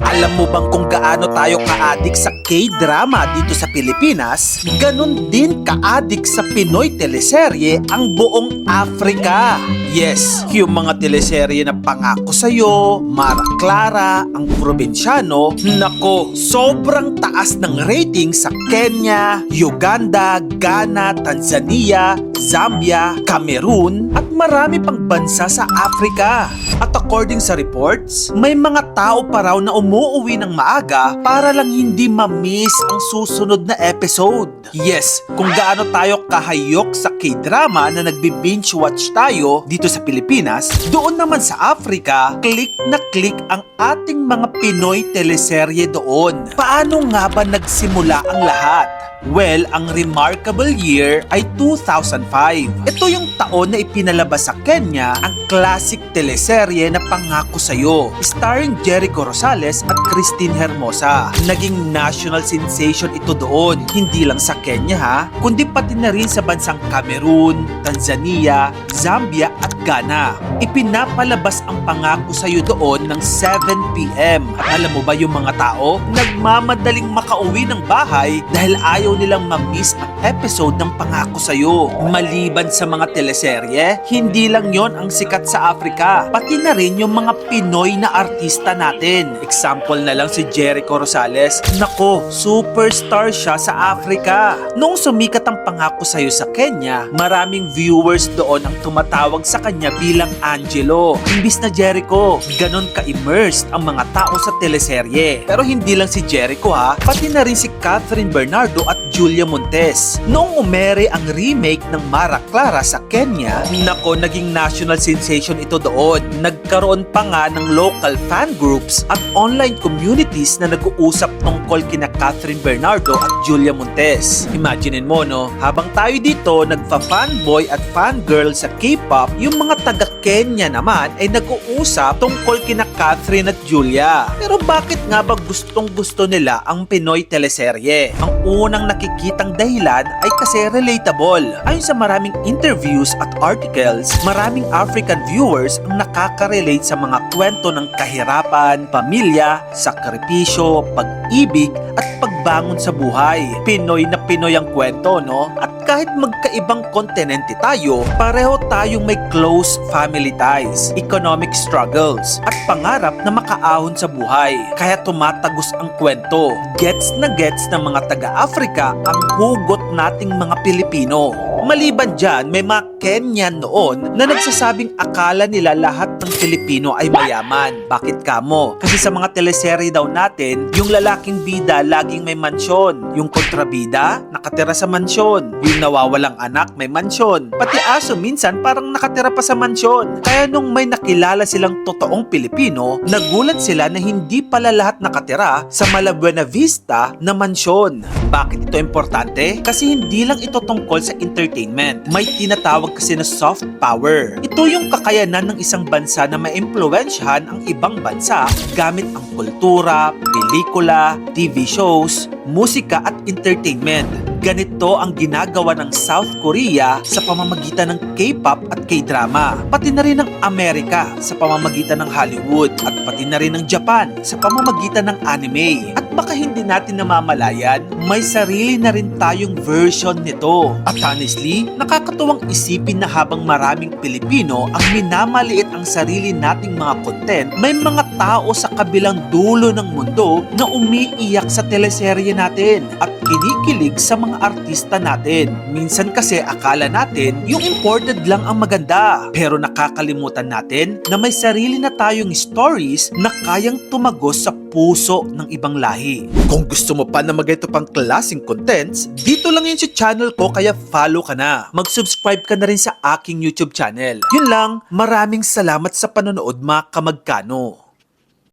Alam mo bang kung gaano tayo ka-addict sa K-drama dito sa Pilipinas, ganun din ka-addict sa Pinoy teleserye ang buong Africa. Yes, yung mga teleserye na Pangako Sa'yo, Mara Clara, Ang Probinsyano, nako, sobrang taas ng rating sa Kenya, Uganda, Ghana, Tanzania, Zambia, Cameroon, at marami pang bansa sa Africa. At according sa reports, may mga tao pa raw na umuuwi ng maaga para lang hindi ma-miss ang susunod na episode. Yes, kung gaano tayo kahayok sa K-drama na nagbi-binge watch tayo dito sa Pilipinas, doon naman sa Africa, click na click ang ating mga Pinoy teleserye doon. Paano nga ba nagsimula ang lahat? Well, ang remarkable year ay 2005. Ito yung taon na ipinalabas sa Kenya ang classic teleserye na Pangako Sa'yo, starring Jericho Rosales at Christine Hermosa. Naging national sensation ito doon, hindi lang sa Kenya kundi pati na rin sa bansang Cameroon, Tanzania, Zambia at Ghana. Ipinapalabas ang Pangako Sa'yo doon ng 7 p.m. At alam mo ba yung mga tao? Nagmamadaling makauwi ng bahay dahil ayaw nilang ma-miss ang episode ng Pangako Sa'yo. Maliban sa mga teleserye, hindi lang yon ang sikat sa Africa, pati na rin yung mga Pinoy na artista natin. Example na lang si Jericho Rosales. Nako, superstar siya sa Africa. Noong sumikat ang Pangako Sa'yo sa Kenya, maraming viewers doon ang tumatawag sa kanya bilang Angelo. Imbis na Jericho, ganon ka-immersed ang mga tao sa teleserye. Pero hindi lang si Jericho pati na rin si Catherine Bernardo at Julia Montes. Noong umere ang remake ng Mara Clara sa Kenya, nako, naging national sensation ito doon. Nagkaroon pa nga ng local fan groups at online communities na nag-uusap tungkol kina Catherine Bernardo at Julia Montes. Imaginein mo, no? Habang tayo dito nagfa-fanboy at fangirl sa K-pop, yung mga taga-Kenya naman ay nag-uusap tungkol kina Catherine at Julia. Pero bakit nga ba gustong-gusto nila ang Pinoy teleserye? Ang unang nakikitang dahilan ay kasi relatable. Ayon sa maraming interviews at articles, maraming African viewers ang nakaka-relate sa mga kwento ng kahirapan, pamilya, sakripisyo, pag-ibig at pagbangon sa buhay. Pinoy na Pinoy ang kwento, no? At kahit magkaibang kontinente tayo, pareho tayong may close family ties, economic struggles, at pangarap na makaahon sa buhay. Kaya tumatagos ang kwento. Gets na gets ng mga taga-Africa ang hugot nating mga Pilipino. Maliban dyan, may mga Kenyan noon na nagsasabing akala nila lahat ng Pilipino ay mayaman. Bakit kamo? Kasi sa mga teleserye daw natin, yung lalaking bida laging may mansyon. Yung kontrabida, nakatira sa mansyon. Yung nawawalang anak, may mansyon. Pati aso minsan parang nakatira pa sa mansyon. Kaya nung may nakilala silang totoong Pilipino, nagulat sila na hindi pala lahat nakatira sa Malabuena Vista na mansyon. Bakit ito importante? Kasi hindi lang ito tungkol sa entertainment. May tinatawag kasi na soft power. Ito yung kakayanan ng isang bansa na maimpluwensyahan ang ibang bansa gamit ang kultura, pelikula, TV shows, musika at entertainment. Ganito ang ginagawa ng South Korea sa pamamagitan ng K-pop at K-drama. Pati na rin ng Amerika sa pamamagitan ng Hollywood at pati na rin ng Japan sa pamamagitan ng anime. At baka hindi natin namamalayan, may sarili na rin tayong version nito. At honestly, nakakatuwang isipin na habang maraming Pilipino ang minamaliit ang sarili nating mga content, may mga tao sa kabilang dulo ng mundo na umiiyak sa teleserye natin at kinikilig sa mga artista natin. Minsan kasi akala natin yung imported lang ang maganda, pero nakakalimutan natin na may sarili na tayong stories na kayang tumagos sa puso ng ibang lahi. Kung gusto mo pa na magayto pang klaseng contents, dito lang yun sa channel ko, kaya follow ka na. Mag-subscribe ka na rin sa aking YouTube channel. Yun lang, maraming salamat sa panonood mga kamagkano.